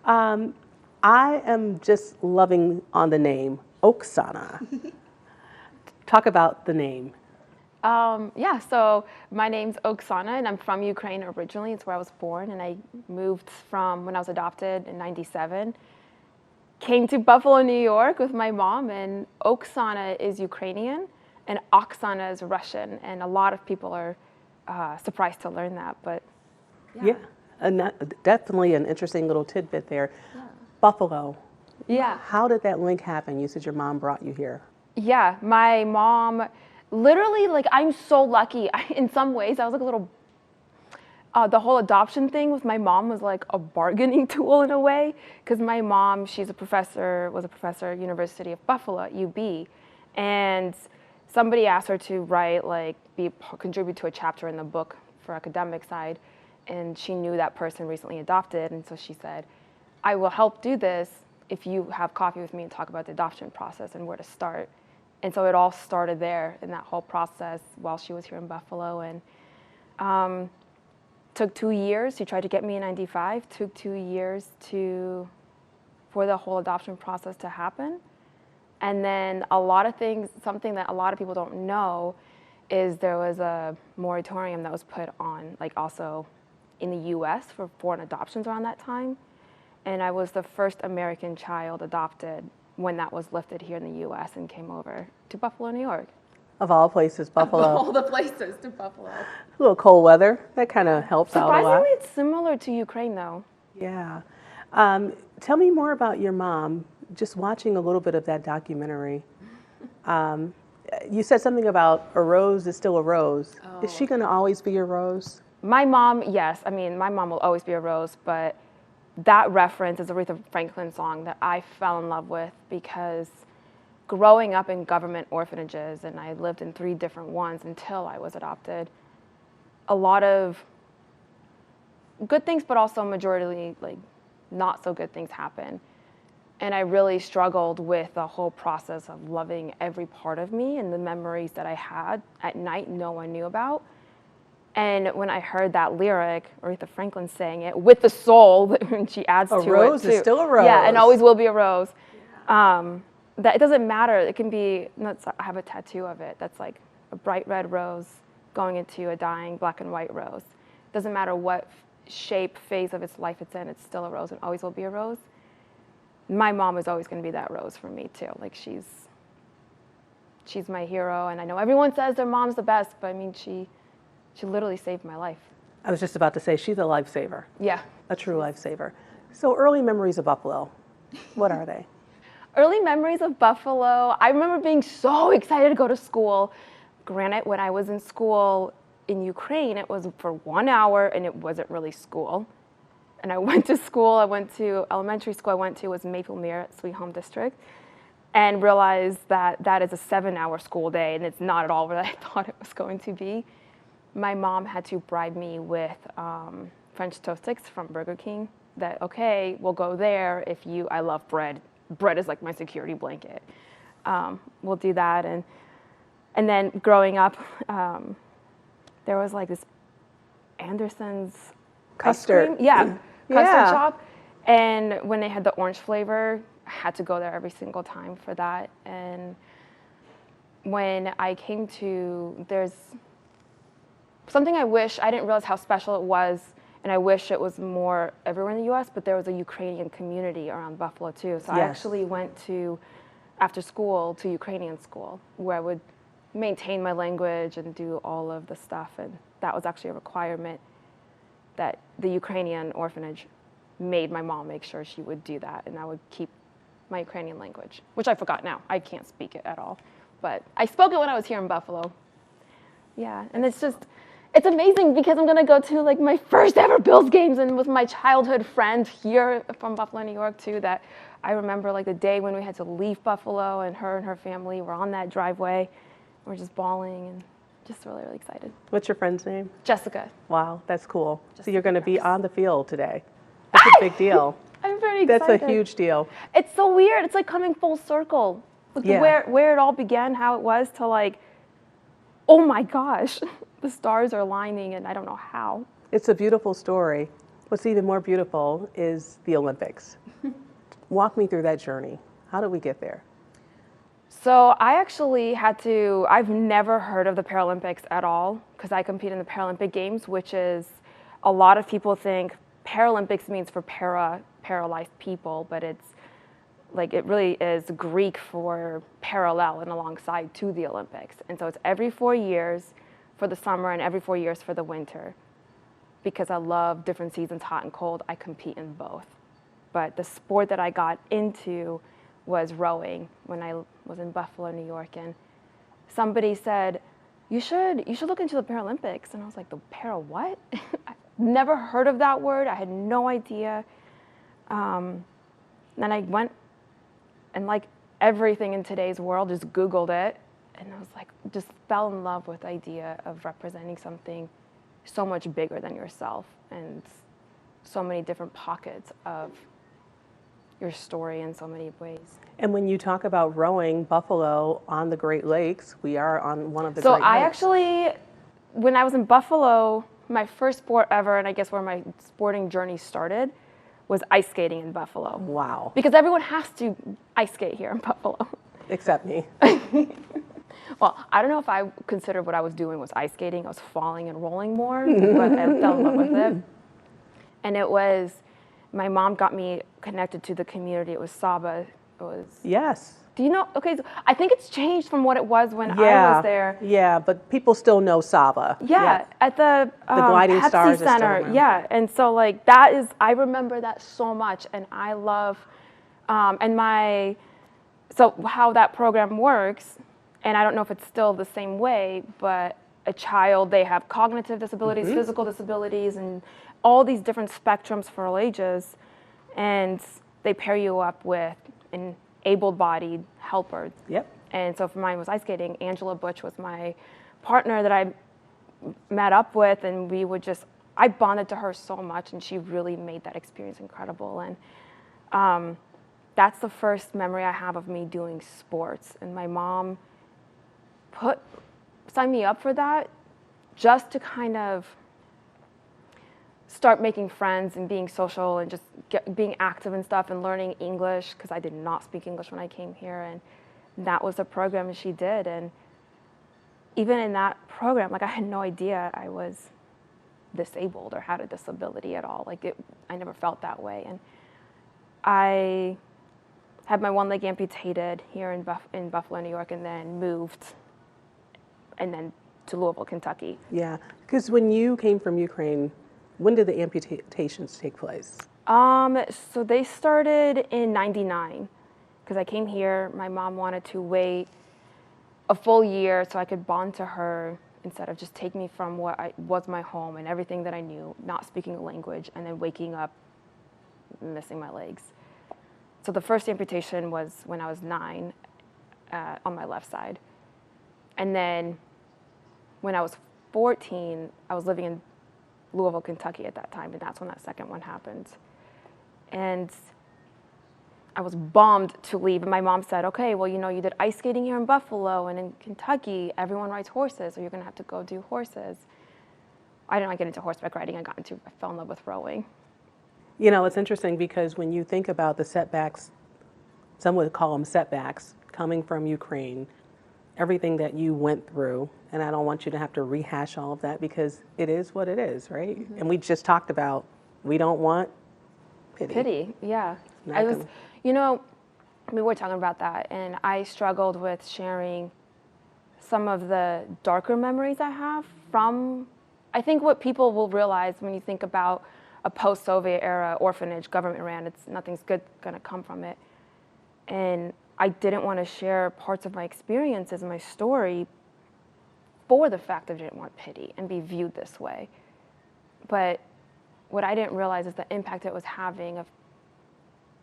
Um, I am just loving on the name Oksana. Talk about the name. Yeah, so my name's Oksana, and I'm from Ukraine originally. It's where I was born, and I moved from when I was adopted in '97. Came to Buffalo, New York with my mom, and Oksana is Ukrainian, and Oksana is Russian, and a lot of people are surprised to learn that, but Yeah, and definitely an interesting little tidbit there. Yeah. Buffalo. Yeah. How did that link happen? You said your mom brought you here. Yeah, my mom, literally, like, I'm so lucky. In some ways, I was like a little, the whole adoption thing with my mom was like a bargaining tool in a way, because my mom, was a professor at University of Buffalo at UB, and somebody asked her to write, like, contribute to a chapter in the book for academic side, and she knew that person recently adopted, and so she said, I will help do this if you have coffee with me and talk about the adoption process and where to start. And so it all started there in that whole process while she was here in Buffalo. And took 2 years. She tried to get me in '95. Took 2 years for the whole adoption process to happen. And then a lot of things, something that a lot of people don't know is there was a moratorium that was put on, like, also in the US for foreign adoptions around that time. And I was the first American child adopted when that was lifted here in the US and came over to Buffalo, New York. Of all places, Buffalo. Of all the places, to Buffalo. A little cold weather. That kind of helps out a lot. Surprisingly, it's similar to Ukraine, though. Yeah. Tell me more about your mom. Just watching a little bit of that documentary. You said something about a rose is still a rose. Oh. Is she going to always be a rose? My mom, yes. I mean, my mom will always be a rose, but that reference is a Aretha Franklin song that I fell in love with because growing up in government orphanages, and I lived in 3 different ones until I was adopted, a lot of good things, but also majority, like, not so good things happen. And I really struggled with the whole process of loving every part of me, and the memories that I had at night no one knew about. And when I heard that lyric, Aretha Franklin sang it with the soul that she adds to it. A rose is still a rose. Yeah, and always will be a rose. Yeah. That it doesn't matter. It can be, I have a tattoo of it that's like a bright red rose going into a dying black and white rose. It doesn't matter what shape, phase of its life it's in, it's still a rose and always will be a rose. My mom is always going to be that rose for me too. Like, she's my hero, and I know everyone says their mom's the best, but I mean, she literally saved my life. I was just about to say, she's a lifesaver. Yeah. A true lifesaver. So early memories of Buffalo, what are they? Early memories of Buffalo, I remember being so excited to go to school. Granted, when I was in school in Ukraine, it was for 1 hour, and it wasn't really school. And I went to school, elementary school I went to was Maple Mere at Sweet Home District, and realized that that is a 7-hour school day, and it's not at all what I thought it was going to be. My mom had to bribe me with French toast sticks from Burger King that, okay, we'll go there if I love bread. Bread is like my security blanket. We'll do that. And then growing up, there was like this Anderson's Custard. ice cream. Yeah, Yeah. custard shop. And when they had the orange flavor, I had to go there every single time for that. And when I came to, there's something I didn't realize how special it was, and I wish it was more everywhere in the U.S., but there was a Ukrainian community around Buffalo too. So Yes. I actually went after school to Ukrainian school, where I would maintain my language and do all of the stuff. And that was actually a requirement that the Ukrainian orphanage made my mom make sure she would do that, and I would keep my Ukrainian language, which I forgot now. I can't speak it at all. But I spoke it when I was here in Buffalo. Yeah, and it's amazing because I'm gonna go to like my first ever Bills games, and with my childhood friend here from Buffalo, New York too, that I remember like the day when we had to leave Buffalo, and her family were on that driveway. We're just bawling and just really, really excited. What's your friend's name? Jessica. Wow, that's cool. Jessica So you're going to be Gross. on the field today. That's a big deal. I'm very excited. That's a huge deal. It's so weird. It's like coming full circle. Like Yeah. where it all began, how it was, to like, oh my gosh, the stars are aligning, and I don't know how. It's a beautiful story. what's even more beautiful is the Olympics. Walk me through that journey. How did we get there? So I actually I've never heard of the Paralympics at all because I compete in the Paralympic Games, which is, a lot of people think Paralympics means for paralyzed people, but it really is Greek for parallel and alongside to the Olympics. And so it's every 4 years for the summer and every 4 years for the winter. Because I love different seasons, hot and cold, I compete in both. But the sport that I got into was rowing when I was in Buffalo, New York, and somebody said, you should look into the Paralympics. And I was like, the para what? I never heard of that word. I had no idea. Then I went and, like everything in today's world, just Googled it. And I was like, just fell in love with the idea of representing something so much bigger than yourself and so many different pockets of your story in so many ways. And when you talk about rowing, Buffalo on the Great Lakes, we are on one of the So Great Lakes. I actually, when I was in Buffalo, my first sport ever, and I guess where my sporting journey started, was ice skating in Buffalo. Wow. Because everyone has to ice skate here in Buffalo. Except me. Well, I don't know if I considered what I was doing was ice skating. I was falling and rolling more, but I fell in love with it. And it was, my mom got me connected to the community. It was Saba. It was. Yes. Do you know? Okay, so I think it's changed from what it was when I was there. Yeah, but people still know Saba. Yeah, Yes. at the Gliding Pepsi Stars is still Center. around. Yeah, and so like that is, I remember that so much, and I love, so how that program works, and I don't know if it's still the same way, but a child, they have cognitive disabilities, physical disabilities, and all these different spectrums for all ages, and they pair you up with an able-bodied helper. Yep. And so for mine was ice skating. Angela Butch was my partner that I met up with, and we would just, I bonded to her so much, and she really made that experience incredible. And that's the first memory I have of me doing sports. And my mom signed me up for that just to kind of start making friends and being social and just being active and stuff and learning English, because I did not speak English when I came here. And that was a program that she did. And even in that program, like I had no idea I was disabled or had a disability at all. I never felt that way. And I had my one leg amputated here in Buffalo, New York, and then moved and then to Louisville, Kentucky. Yeah, because when you came from Ukraine, when did the amputations take place? So they started in '99, because I came here. My mom wanted to wait a full year so I could bond to her instead of just take me from what was my home and everything that I knew, not speaking a language, and then waking up missing my legs. So the first amputation was when I was 9 on my left side. And then when I was 14, I was living in Louisville, Kentucky at that time, and that's when that second one happened. And I was bummed to leave, and my mom said, okay, well, you did ice skating here in Buffalo, and in Kentucky, everyone rides horses, so you're gonna have to go do horses. I did not get into horseback riding, I fell in love with rowing. It's interesting because when you think about the setbacks, some would call them setbacks, coming from Ukraine, everything that you went through, and I don't want you to have to rehash all of that because it is what it is, right? Mm-hmm. And we just talked about, we don't want pity. Yeah. We were talking about that, and I struggled with sharing some of the darker memories I have from, I think what people will realize when you think about a post-Soviet era orphanage, government ran, nothing's good gonna come from it. And I didn't want to share parts of my experiences and my story for the fact that I didn't want pity and be viewed this way. But what I didn't realize is the impact it was having of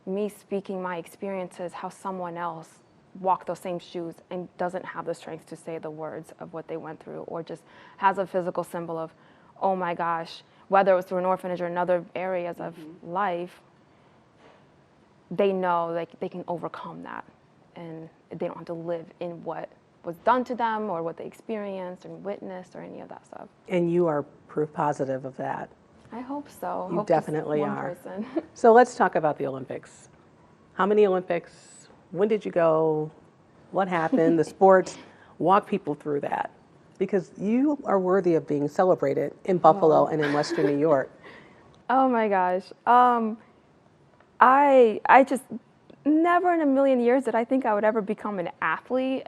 me speaking my experiences, how someone else walked those same shoes and doesn't have the strength to say the words of what they went through, or just has a physical symbol of, oh my gosh, whether it was through an orphanage or in other areas of life, they know they can overcome that, and they don't have to live in what was done to them or what they experienced or witnessed or any of that stuff. And you are proof positive of that. I hope so. You Hope just definitely one are. person. So let's talk about the Olympics. How many Olympics? When did you go? What happened? The sports? Walk people through that. Because you are worthy of being celebrated in Buffalo and in Western New York. Oh my gosh. I just never in a million years did I think I would ever become an athlete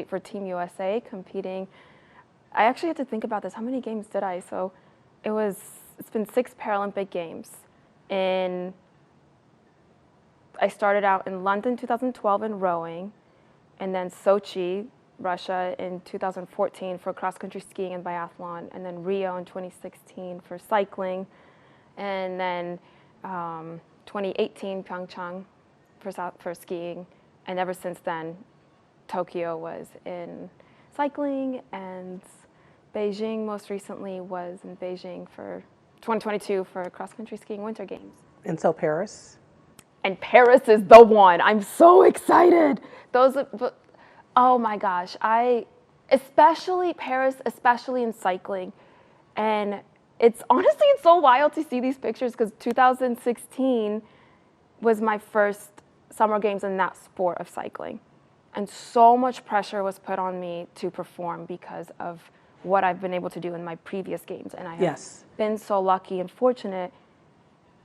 for Team USA competing. I actually had to think about this. How many games did I? So it's been 6 Paralympic Games. I started out in London 2012 in rowing, and then Sochi, Russia in 2014 for cross-country skiing and biathlon, and then Rio in 2016 for cycling, and then 2018 Pyeongchang for skiing, and ever since then, Tokyo was in cycling, and Beijing most recently was in Beijing for 2022 for cross-country skiing winter games. And so Paris? And Paris is the one. I'm so excited. Oh my gosh, especially Paris, especially in cycling. And it's so wild to see these pictures because 2016 was my first summer games in that sport of cycling. And so much pressure was put on me to perform because of what I've been able to do in my previous games. And I have been so lucky and fortunate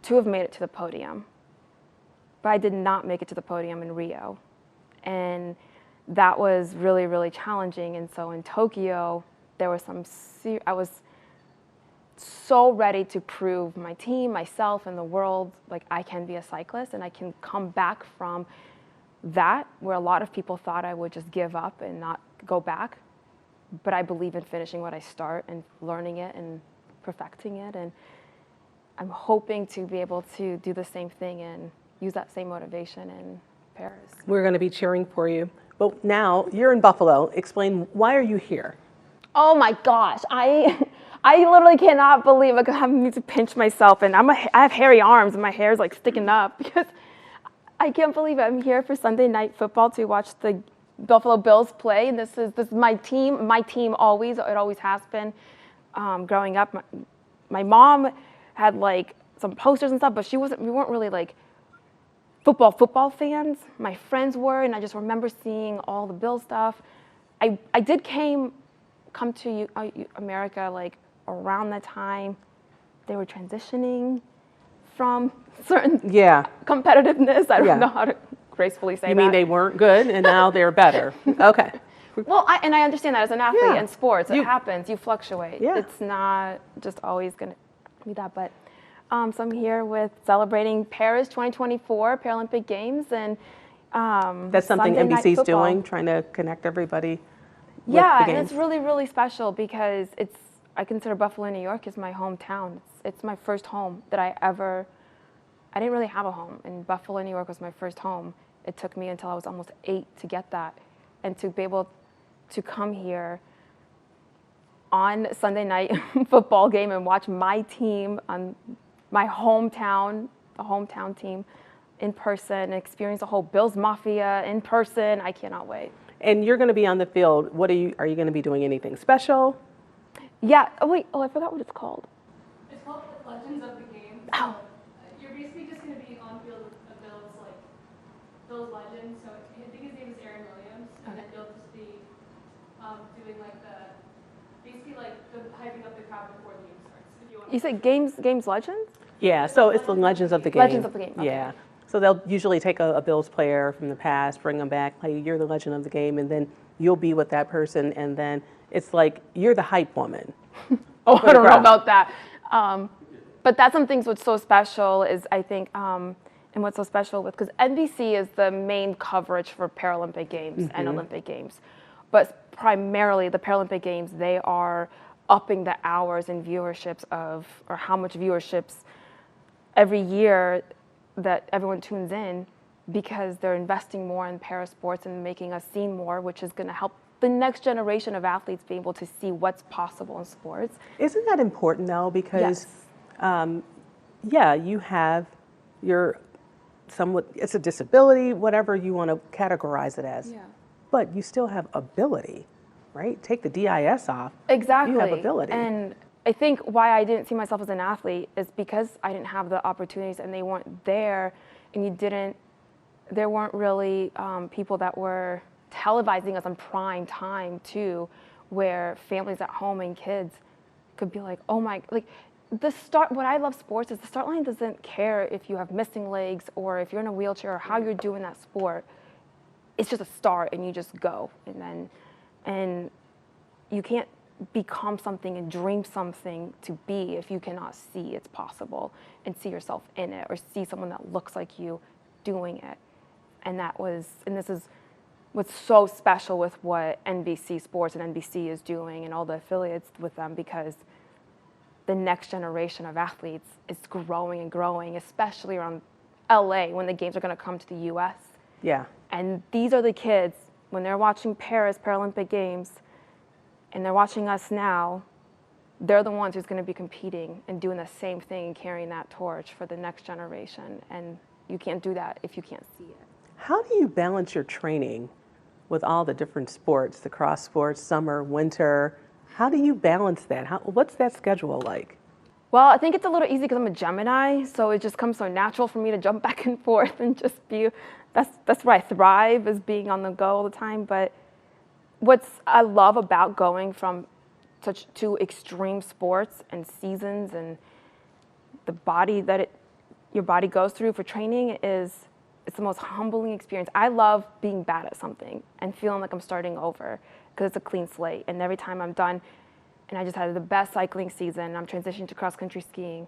to have made it to the podium. But I did not make it to the podium in Rio. And that was really, really challenging. And so in Tokyo, there was I was so ready to prove my team, myself, and the world, like I can be a cyclist and I can come back from that, where a lot of people thought I would just give up and not go back. But I believe in finishing what I start and learning it and perfecting it. And I'm hoping to be able to do the same thing and use that same motivation in Paris. We're going to be cheering for you. But now you're in Buffalo. Explain, why are you here? Oh my gosh, I literally cannot believe I'm having to pinch myself, and I have hairy arms and my hair is like sticking up because I can't believe it. I'm here for Sunday night football to watch the Buffalo Bills play, and this is my team. My team always, it always has been. Growing up, my mom had like some posters and stuff, but we weren't really like football fans. My friends were, and I just remember seeing all the Bill stuff. I did come to America like around the time they were transitioning from certain competitiveness. I don't know how to gracefully say that. You mean they weren't good and now they're better? Okay. Well, I understand that as an athlete in sports, it happens. You fluctuate. Yeah. It's not just always going to be that, but. So I'm here with celebrating Paris 2024 Paralympic Games, and that's something Sunday NBC's night doing, trying to connect everybody with the and games. it's really, really special because I consider Buffalo, New York is my hometown. It's my first home that I didn't really have a home, and Buffalo, New York was my first home. It took me until I was almost 8 to get that, and to be able to come here on Sunday night football game and watch my team on my hometown, the hometown team, in person, and experience the whole Bills Mafia in person. I cannot wait. And you're going to be on the field. Are you going to be doing anything special? Yeah. Oh wait. Oh, I forgot what it's called. It's called Legends of the Game. Oh. You're basically just going to be on field with a Bill's legend. So I think his name is Aaron Williams, and then you'll just be doing like basically the hyping up the crowd before the game starts. You said Games Legends? Yeah, so it's the Legends of the Game. Legends of the Game, okay. Yeah. So they'll usually take a Bills player from the past, bring them back, hey, you're the legend of the game, and then you'll be with that person, and then it's like you're the hype woman. Oh, I don't know about that. But that's some things what's so special is, I think, and what's so special with, because NBC is the main coverage for Paralympic Games and Olympic Games. But primarily the Paralympic Games, they are upping the hours and viewerships or how much viewerships every year that everyone tunes in, because they're investing more in para sports and making us see more, which is going to help the next generation of athletes be able to see what's possible in sports. Isn't that important though? Because, you have it's a disability, whatever you want to categorize it as, but you still have ability, right? Take the DIS off. Exactly. You have ability. And I think why I didn't see myself as an athlete is because I didn't have the opportunities and they weren't there, and there weren't really people that were televising us on prime time too, where families at home and kids could be like, oh my, like what I love sports is the start line doesn't care if you have missing legs or if you're in a wheelchair or how you're doing that sport. It's just a start and you just go, and you can't become something and dream something to be if you cannot see it's possible and see yourself in it or see someone that looks like you doing it. And this is what's so special with what NBC Sports and NBC is doing and all the affiliates with them, because the next generation of athletes is growing and growing, especially around LA when the games are going to come to the US. Yeah. And these are the kids, when they're watching Paris Paralympic Games, and they're watching us now, they're the ones who's going to be competing and doing the same thing and carrying that torch for the next generation. And you can't do that if you can't see it. How do you balance your training with all the different sports, the cross sports, summer, winter? How do you balance that? What's that schedule like? Well, I think it's a little easy because I'm a Gemini, so it just comes so natural for me to jump back and forth and just be, that's where I thrive, is being on the go all the time. But I love about going from such two extreme sports and seasons and the body that your body goes through for training is, it's the most humbling experience. I love being bad at something and feeling like I'm starting over because it's a clean slate. And every time I'm done and I just had the best cycling season, I'm transitioning to cross-country skiing,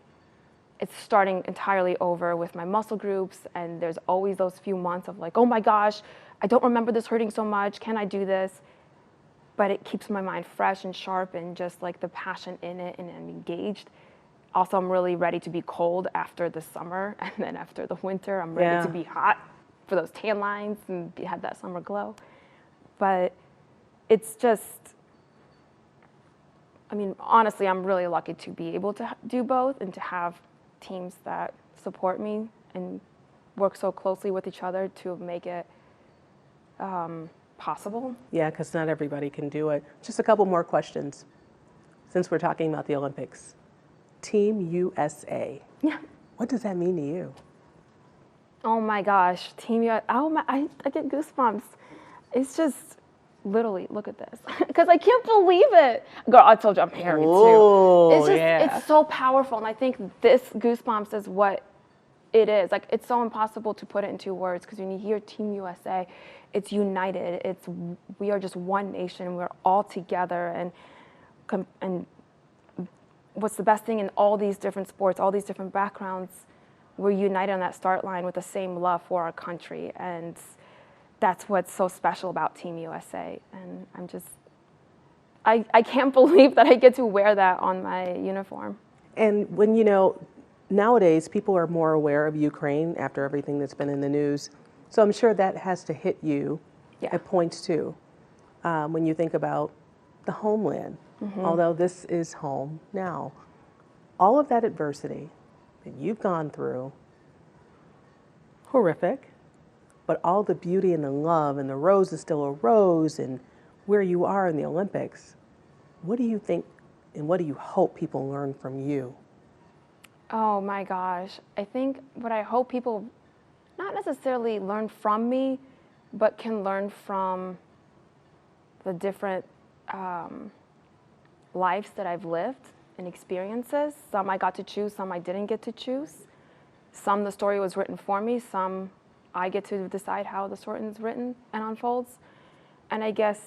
it's starting entirely over with my muscle groups, and there's always those few months of like, oh my gosh, I don't remember this hurting so much, can I do this? But it keeps my mind fresh and sharp and just like the passion in it, and I'm engaged. Also, I'm really ready to be cold after the summer, and then after the winter, I'm ready to be hot for those tan lines and have that summer glow. But it's just, I mean, honestly, I'm really lucky to be able to do both and to have teams that support me and work so closely with each other to make it possible. Yeah, because not everybody can do it. Just a couple more questions, since we're talking about the Olympics. Team USA. Yeah. What does that mean to you? Oh my gosh, Team USA. Oh my, I get goosebumps. It's just, literally, look at this. Because I can't believe it. Girl, I told you I'm married too. It's just, it's so powerful. And I think this goosebumps is what it is. Like, it's so impossible to put it into words, because when you hear Team USA, it's united. We are just one nation. We're all together. And what's the best thing in all these different sports, all these different backgrounds, we're united on that start line with the same love for our country. And that's what's so special about Team USA. And I'm just, I can't believe that I get to wear that on my uniform. And when, nowadays people are more aware of Ukraine after everything that's been in the news. So I'm sure that has to hit you at points too, when you think about the homeland. Mm-hmm. Although this is home now, all of that adversity that you've gone through, horrific, but all the beauty and the love and the rose is still a rose, and where you are in the Olympics, what do you think and what do you hope people learn from you? Oh my gosh. I think what I hope people not necessarily learn from me, but can learn from the different lives that I've lived and experiences. Some I got to choose, some I didn't get to choose. Some the story was written for me, some I get to decide how the story is written and unfolds. And I guess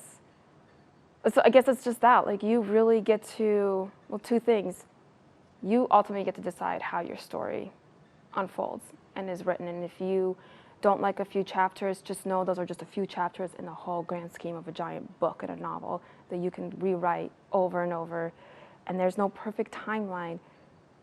it's just that. Like, you really get to, well, two things. You ultimately get to decide how your story unfolds and is written. And if you don't like a few chapters, just know those are just a few chapters in the whole grand scheme of a giant book and a novel that you can rewrite over and over. And there's no perfect timeline.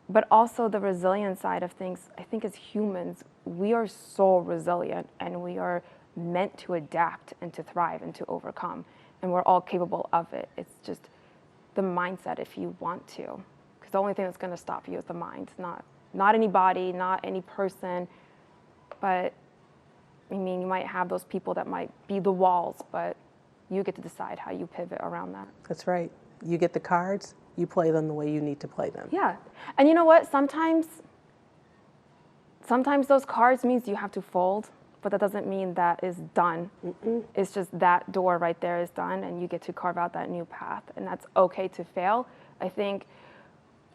But also the resilient side of things, I think as humans, we are so resilient, and we are meant to adapt and to thrive and to overcome. And we're all capable of it. It's just the mindset if you want to. Because the only thing that's going to stop you is the mind, not any body, not any person. But I mean, you might have those people that might be the walls, but you get to decide how you pivot around that. That's right. You get the cards, you play them the way you need to play them. Yeah. And you know what? Sometimes those cards means you have to fold, but that doesn't mean that is done. It's just that door right there is done, and you get to carve out that new path, and that's okay to fail. I think,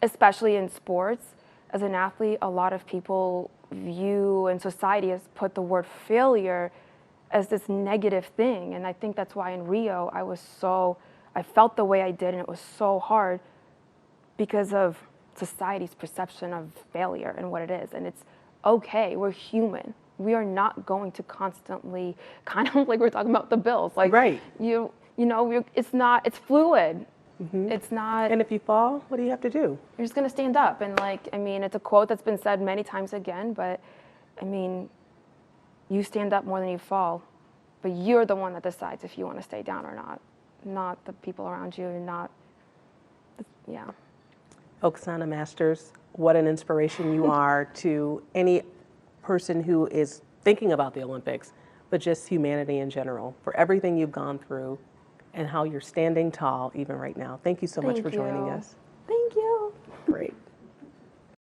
especially in sports, as an athlete, a lot of people view, and society has put the word failure as this negative thing, and I think that's why in Rio I felt the way I did, and it was so hard because of society's perception of failure and what it is, and it's okay, we're human. We are not going to constantly, kind of like we're talking about the Bills. Like, right. It's fluid. It's not. And if you fall, what do you have to do? You're just going to stand up. And it's a quote that's been said many times again, but you stand up more than you fall. But you're the one that decides if you want to stay down or not the people around you, yeah. Oksana Masters, what an inspiration you are to any person who is thinking about the Olympics, but just humanity in general, for everything you've gone through and how you're standing tall even right now. Thank you so much for joining us. Thank you. Great.